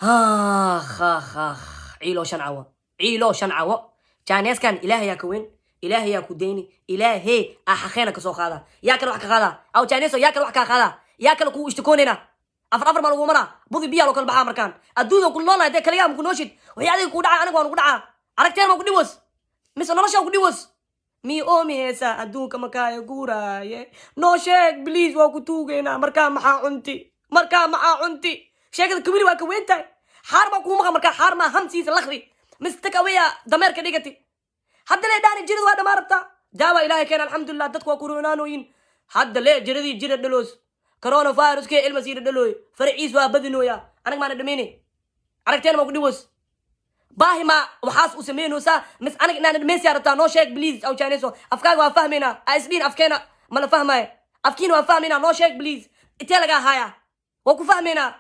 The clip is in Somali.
آخ آخ آخ عيلو شنعوة عيلو شنعوة جانيس كان إلهي يا كوين إلهي يا كوديني إلهي أحخينا كسوق هذا ياكل وحكا هذا أو جانيسو ياكل وحكا هذا ياكل كو اشتكوننا أفر مالو مرة بودي بيا لو كل بحا مركان أدودو كل لولا يدي كليام كو نوشد ويادي كو دعا أنا كو دعا أركتين ما كو ديوس ميسو نرشا كو ديوس مي أومي هيسا أدوك مكايا كورا نو شيك بليز وكو توغينا مركان محا عنتي مركان محا عنتي sheekada kabiri waa ka weyn tahay xaar baa kuu maqan markaa xaar maa hamsiisa lakri mistakaweya dameerka dhigati hadda lee dhaani jirad waa dhamaa rabtaa daawa ilaahay keena alxamdulilah dadku waa kuronaanoyin hadda lee jiradii jira dhaloos coronaviruskee ilma siira dhalooy faraciis waa badinooya anag maana dhameyne aragteena maa ku dhiwos baahi maa waxaas u sameynoosaa mis anag inaana dhameysiyaa rabtaa noo sheeg please aw jaaneyso afkaaga waa fahmaynaa aisdhiin afkeena mala fahmaayo afkiina waa fahmaynaa noo sheeg please intee lagaa haaya waa ku fahmaynaa